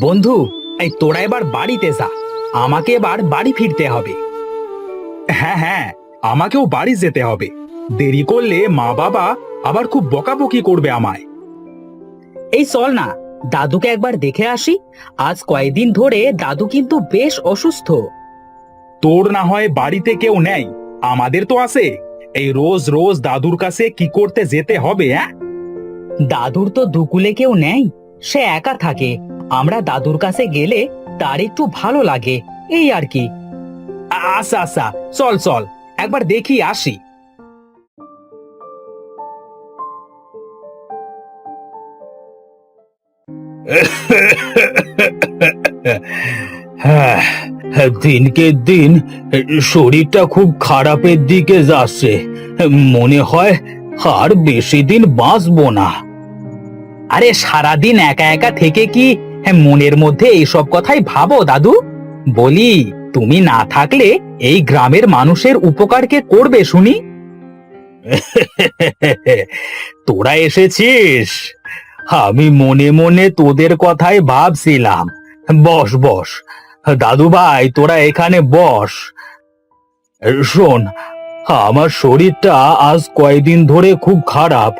বন্ধু, এই তোরা এবার বাড়িতে যা। আমাকে এবার বাড়ি ফিরতে হবে। হ্যাঁ হ্যাঁ, আমাকেও বাড়ি যেতে হবে। দেরি করলে মা বাবা আবার খুব বকাবকি করবে আমায়। এই চল না, দাদুকে একবার দেখে আসি। আজ কয়েকদিন ধরে দাদু কিন্তু বেশ অসুস্থ। তোর না হয় বাড়িতে কেউ নেই, আমাদের তো আছে। এই রোজ রোজ দাদুর কাছে কি করতে যেতে হবে? হ্যাঁ, দাদুর তো দুকুলে কেউ নেই, সে একা থাকে। আমরা দাদুর কাছে গেলে তার একটু ভালো লাগে, এই আর কি। আচ্ছা আচ্ছা, চল চল, একবার দেখি আসি। হ্যাঁ, দিনকে দিন শরীরটা খুব খারাপের দিকে যাচ্ছে। মনে হয় আর বেশি দিন বাঁচবো না। আরে সারাদিন একা একা থেকে কি মনের মধ্যে এইসব কথাই ভাবো দাদু? বলি, তুমি না থাকলে এই গ্রামের মানুষের উপকার কে করবে শুনি? তোরা এসেছিস, আমি মনে মনে তোদের কথাই ভাবছিলাম। বস বস, দাদু ভাই তোরা এখানে বস। শোন, আমার শরীরটা আজ কয়েকদিন ধরে খুব খারাপ।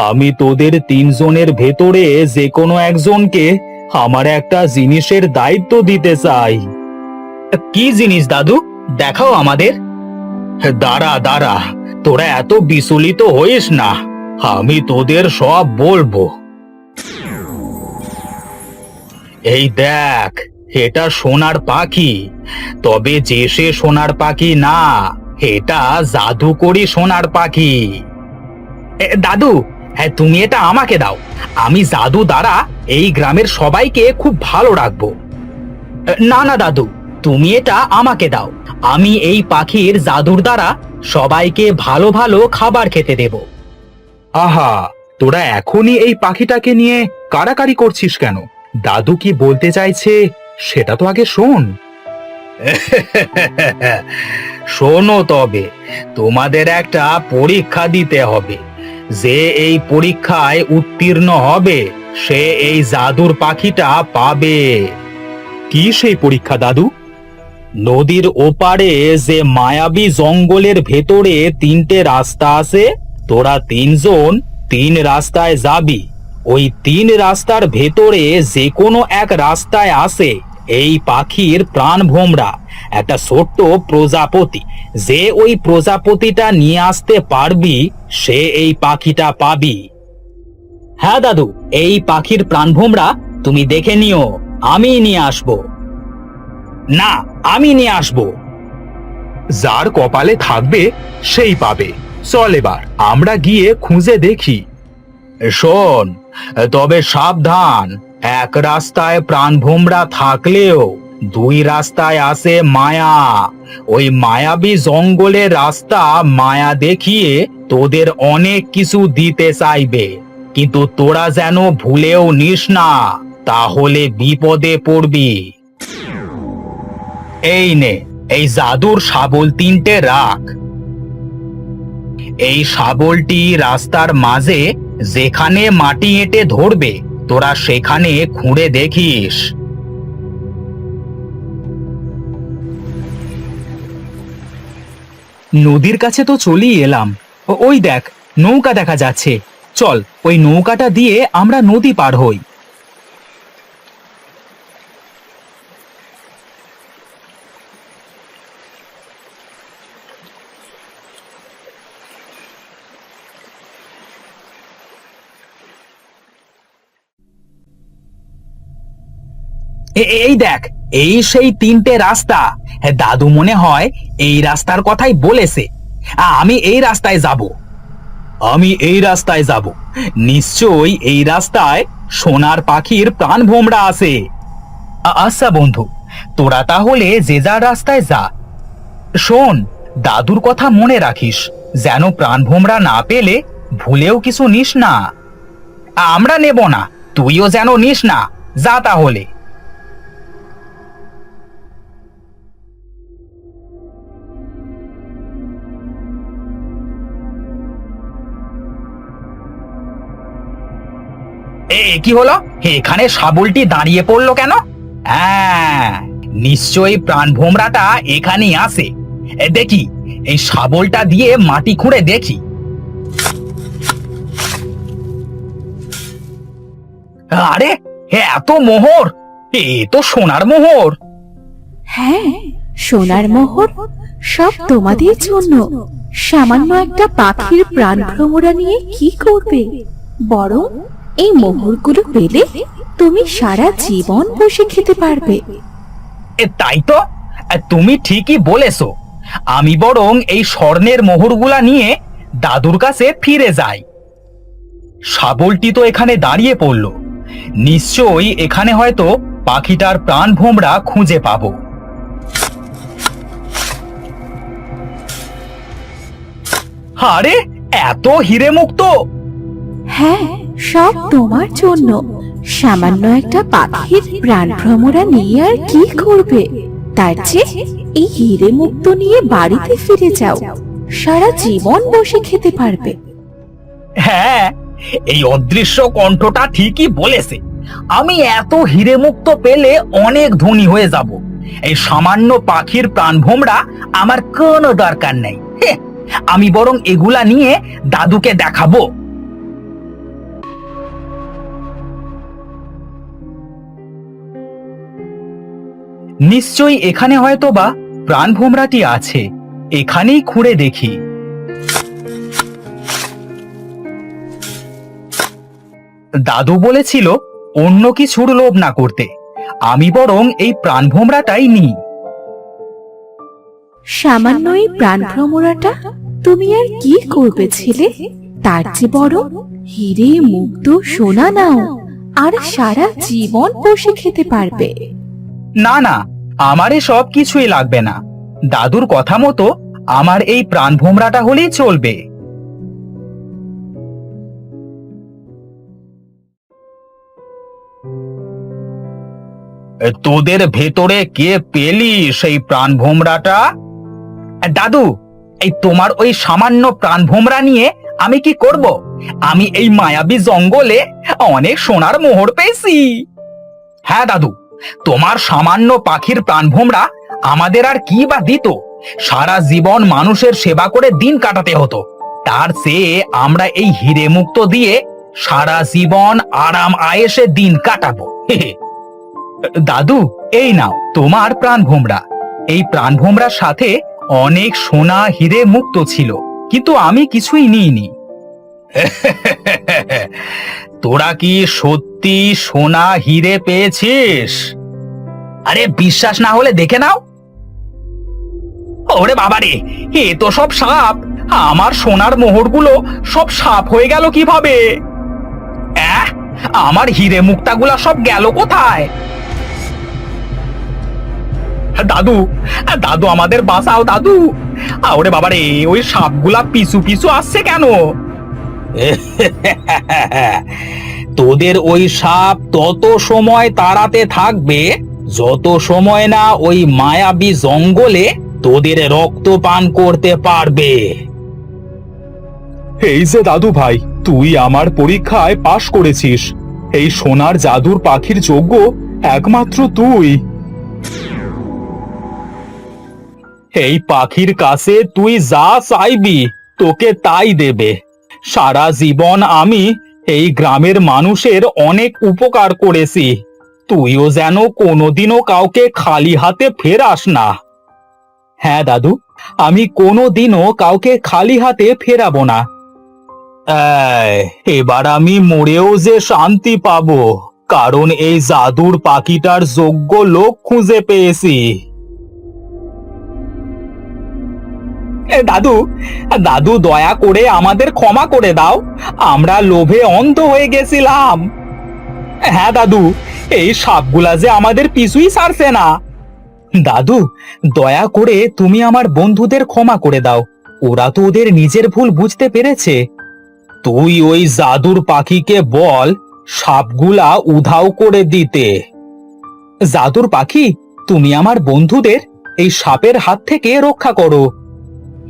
আমি তোদের তিনজনের ভেতরে যে কোনো একজনকে আমার একটা জিনিসের দায়িত্ব দিতে চাই। কি জিনিস দাদু, দেখাও আমাদের। দাঁড়া দাঁড়া, তোরা এত বিচলিত হইস না, আমি তোদের সব বলবো। এই দেখ, এটা সোনার পাখি। তবে যে সে সোনার পাখি না, এটা জাদুকরি সোনার পাখি। দাদু, হ্যাঁ তুমি এটা আমাকে দাও। আমি জাদু দ্বারা এই গ্রামের সবাইকে খুব ভালো রাখবো। না না দাদু, তুমি এটা আমাকে দাও। আমি এই পাখির জাদুর দ্বারা সবাইকে ভালো ভালো খাবার খেতে দেব। আহা, তোরা এখনই এই পাখিটাকে নিয়ে কাড়াকাড়ি করছিস কেন? দাদু কি বলতে চাইছে সেটা তো আগে শোন। শোনো তবে, তোমাদের একটা পরীক্ষা দিতে হবে। যে এই পরীক্ষায় উত্তীর্ণ হবে সে এই জাদুর পাখিটা পাবে। কি সেই পরীক্ষা দাদু? নদীর ওপারে যে মায়াবী জঙ্গলের ভেতরে তিনটে রাস্তা আছে, তোরা তিনজন তিন রাস্তায় যাবি। ওই তিন রাস্তার ভেতরে যে কোনো এক রাস্তায় আছে এই পাখির প্রাণ ভোমরা, একটা ছোট্ট প্রজাপতি। যে ওই প্রজাপতিটা নিয়ে আসতে পারবি সে এই পাখিটা পাবি। হ্যাঁ দাদু, এই পাখির প্রাণ ভোমরা তুমি দেখে নিও, আমি নিয়ে আসবো। না, আমি নিয়ে আসবো। যার কপালে থাকবে সেই পাবে। চল এবার আমরা গিয়ে খুঁজে দেখি। শোন, তবে সাবধান, এক রাস্তায় প্রাণভোমরা থাকলেও দুই রাস্তায় আছে মায়া। ওই মায়াবী জঙ্গলের রাস্তা মায়া দেখিয়ে তোদের অনেক কিছু দিতে চাইবে, কিন্তু তোরা যেন ভুলেও নিস না, তাহলে বিপদে পড়বি। এই নে, এই জাদুর শাবল তিনটে রাখ। এই শাবলটি রাস্তার মাঝে যেখানে মাটি এঁটে ধরবে তোরা সেখানে খুঁড়ে দেখিস। নদীর কাছে তো চলেই এলাম। ওই দেখ, নৌকা দেখা যাচ্ছে। চল ওই নৌকাটা দিয়ে আমরা নদী পার হই। এই দেখ, এই সেই তিনটে রাস্তা। হ্যাঁ, দাদু মনে হয় এই রাস্তার কথাই বলেছে। আমি এই রাস্তায় যাব। আমি এই রাস্তায় যাব। নিশ্চয়ই এই রাস্তায় সোনার পাখির প্রাণ ভোমরা আছে। আচ্ছা বন্ধু, তোরা তাহলে যে যার রাস্তায় যা। শোন, দাদুর কথা মনে রাখিস, যেন প্রাণ ভোমরা না পেলে ভুলেও কিছু নিস না। আমরা নেব না, তুইও যেন নিস না। যা তাহলে। কি হলো? এখানে শাবলটি দাঁড়িয়ে পড়লো কেন? হ্যাঁ, নিশ্চয়ই প্রাণভোমরাটা এখানেই আসে। দেখি, এই শাবলটা দিয়ে মাটি খুঁড়ে দেখি। আরে, এত মোহর! এ তো সোনার মোহর। হ্যাঁ, সোনার মোহর সব তোমাদের জন্য। সামান্য একটা পাখির প্রাণ ভ্রমরা নিয়ে কি করবে? বরং এই মোহরগুলো পেলে তুমি সারা জীবন বসে খেতে পারবে। তাই তো, তুমি ঠিকই বলেছো। আমি বরং এই স্বর্ণের মোহরগুলা নিয়ে দাদুর কাছে ফিরে যাই। শাবলটি তো এখানে দাঁড়িয়ে পড়লো, নিশ্চয়ই এখানে হয়তো পাখিটার প্রাণভোমরা খুঁজে পাবো। আরে, এত হিরে মুক্ত! হ্যাঁ, সব তোমার জন্য। সামান্য একটা পাখির প্রাণ ভ্রমরা নিয়ে আর কি করবে? তার চেয়ে এই হিরে মুক্ত নিয়ে বাড়িতে ফিরে যাও, সারা জীবন বসে খেতে পারবে। হ্যাঁ, এই অদৃশ্য কণ্ঠটা ঠিকই বলেছে। আমি এত হিরে মুক্ত পেলে অনেক ধনী হয়ে যাব। এই সামান্য পাখির প্রাণভোমরা আমার কোনো দরকার নেই। আমি বরং এগুলা নিয়ে দাদুকে দেখাবো। নিশ্চয়ই এখানে হয়তো বা প্রাণভোমরাটি আছে। এখানেই খুঁড়ে দেখি। দাদু বলেছিল অন্য কিছুর লোভ না করতে। আমি বরং এই প্রাণভোমরাটাই নিই। সামান্য এই প্রাণ ভ্রমরাটা তুমি আর কি করবে ছেলে? তার চেয়ে বড় হিরে মুক্ত সোনা নাও, আর সারা জীবন বসে খেতে পারবে। না না, আমার সব কিছুই লাগবে না। দাদুর কথা মতো আমার এই প্রাণভোমরাটা হলেই চলবে। তোদের ভেতরে কে পেলি সেই প্রাণভোমরাটা? দাদু, এই তোমার ওই সামান্য প্রাণভোমরা নিয়ে আমি কি করব? আমি এই মায়াবী জঙ্গলে অনেক সোনার মোহর পেয়েছি। হ্যাঁ দাদু, তোমার সামান্য পাখির প্রাণভোমরা আমাদের আর কি বা দিত? সারা জীবন মানুষের সেবা করে দিন কাটাতে হতো। তার চেয়ে আমরা এই হিরে মুক্ত দিয়ে সারা জীবন আরাম আয়েশে দিন কাটাবো। দাদু, এই নাও তোমার প্রাণভোমরা। এই প্রাণভোমরার সাথে অনেক সোনা হিরে মুক্ত ছিল, কিন্তু আমি কিছুই নিইনি। তোরা কি সত্যি সোনা হিরে পেয়েছিস? আরে, বিশ্বাস না হলে দেখে নাও। ওরে বাবারে, এ তো সব সাপ! আমার সোনার মোহরগুলো সব সাপ হয়ে গেল কিভাবে? আমার হিরে মুক্তাগুলা সব গেল কোথায়? দাদু, দাদু আমাদের বাঁচাও দাদু! ওরে বাবারে, ওই সাপগুলা পিছু পিছু আসছে কেন? তোদের ওই সাপ তত সময় তাড়াতে থাকবে যত সময় না ওই মায়াবী জঙ্গলে তোদের রক্ত পান করতে পারবে। এই যে দাদু ভাই, তুই আমার পরীক্ষায় পাশ করেছিস। এই সোনার জাদুর পাখির যোগ্য একমাত্র তুই। এই পাখির কাছে তুই যা চাইবি তোকে তাই দেবে। সারা জীবন আমি এই গ্রামের মানুষের অনেক উপকার করেছি। তুইও যেন কোনোদিনও কাউকে খালি হাতে ফেরাস না। হ্যাঁ দাদু, আমি কোনোদিনও কাউকে খালি হাতে ফেরাবো না। এবার আমি মরেও যে শান্তি পাবো, কারণ এই জাদুর পাখিটার যোগ্য লোক খুঁজে পেয়েছি। দাদু, দাদু দয়া করে আমাদের ক্ষমা করে দাও। আমরা লোভে অন্ধ হয়ে গেছিলাম। হ্যাঁ দাদু, এই সাপগুলা যে আমাদের পিছুই ছাড়ছে না। দাদু, দয়া করে তুমি আমার বন্ধুদের ক্ষমা করে দাও। ওরা তো ওদের নিজের ভুল বুঝতে পেরেছে। তুই ওই জাদুর পাখিকে বল সাপগুলা উধাও করে দিতে। জাদুর পাখি, তুমি আমার বন্ধুদের এই সাপের হাত থেকে রক্ষা করো।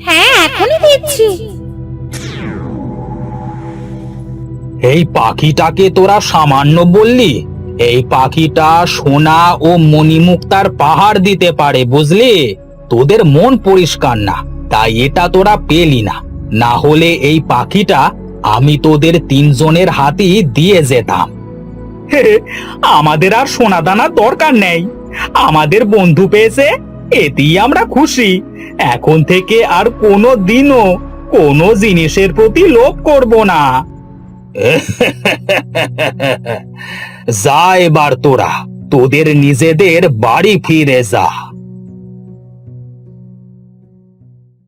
হ্যাঁ, এখনই দিচ্ছি। এই পাখিটাকে তোরা সামান্য বললি? এই পাখিটা সোনা ও মণিমুক্তার পাহাড় দিতে পারে, বুঝলি? তোদের মন পরিষ্কার না, তাই এটা তোরা পেলি না। না হলে এই পাখিটা আমি তোদের তিনজনের হাতেই দিয়ে যেতাম। আমাদের আর সোনা দানার দরকার নেই, আমাদের বন্ধু পেয়েছে, এতেই আমরা খুশি। এখন থেকে আর কোনো দিনও কোনো জিনিসের প্রতি লোভ করব না। যা এবার তোরা তোদের নিজেদের বাড়ি ফিরে যা।